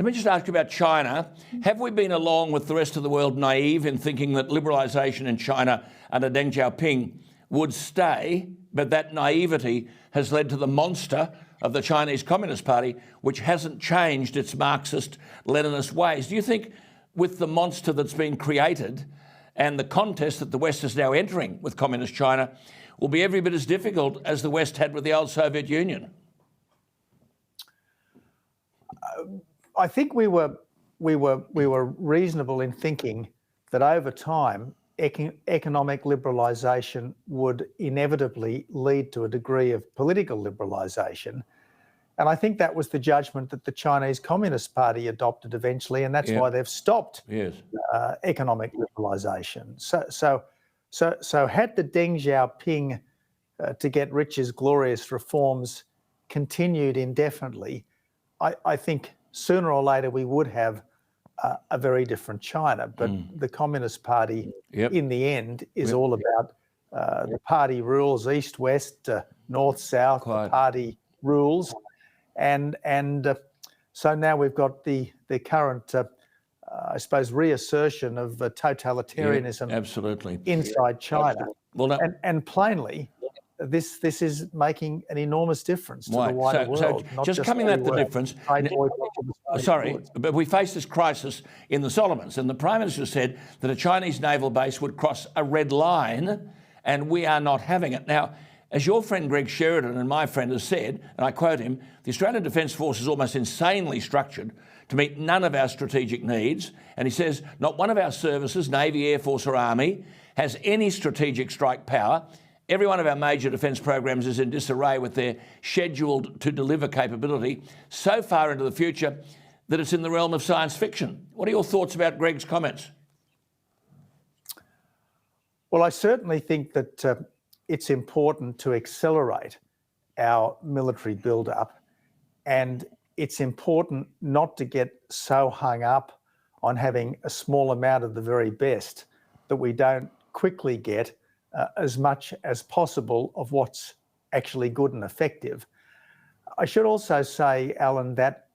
Let me just ask you about China. Have we been, along with the rest of the world, naive in thinking that liberalisation in China under Deng Xiaoping would stay, but that naivety has led to the monster of the Chinese Communist Party, which hasn't changed its Marxist-Leninist ways? Do you think with the monster that's been created and the contest that the West is now entering with Communist China will be every bit as difficult as the West had with the old Soviet Union? I think we were reasonable in thinking that over time economic liberalisation would inevitably lead to a degree of political liberalisation. And I think that was the judgment that the Chinese Communist Party adopted eventually, and that's why they've stopped economic liberalisation. So had the Deng Xiaoping to get rich is glorious reforms continued indefinitely, I think sooner or later we would have a very different China. But the Communist Party, in the end, is all about the party rules, east-west, north-south, the party rules. And so now we've got the current, I suppose, reassertion of totalitarianism inside China. Well, and plainly, this is making an enormous difference to the wider world. So just coming at the difference, but we face this crisis in the Solomons, and the Prime Minister said that a Chinese naval base would cross a red line, and we are not having it. Now, as your friend Greg Sheridan and my friend has said, and I quote him, the Australian Defence Force is almost insanely structured to meet none of our strategic needs. And he says, not one of our services, Navy, Air Force or Army, has any strategic strike power. Every one of our major defence programs is in disarray with their scheduled to deliver capability so far into the future that it's in the realm of science fiction. What are your thoughts about Greg's comments? Well, I certainly think that it's important to accelerate our military build-up, and it's important not to get so hung up on having a small amount of the very best that we don't quickly get as much as possible of what's actually good and effective. I should also say, Alan, that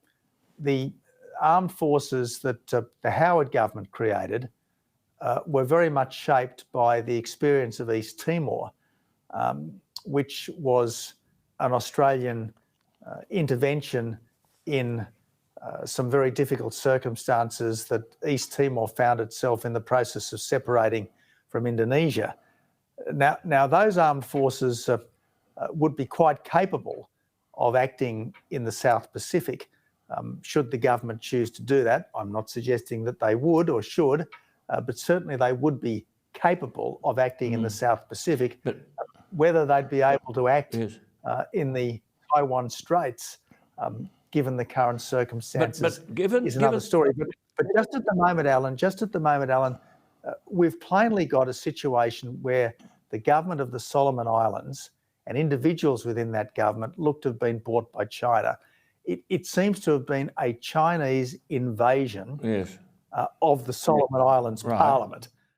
the armed forces that the Howard government created were very much shaped by the experience of East Timor, which was an Australian intervention in some very difficult circumstances that East Timor found itself in the process of separating from Indonesia. Now those armed forces would be quite capable of acting in the South Pacific should the government choose to do that. I'm not suggesting that they would or should, but certainly they would be capable of acting in the South Pacific. But whether they'd be able to act in the Taiwan Straits, given the current circumstances, is another story. But just at the moment, Alan, we've plainly got a situation where the government of the Solomon Islands and individuals within that government look to have been bought by China. It seems to have been a Chinese invasion of the Solomon Islands Parliament.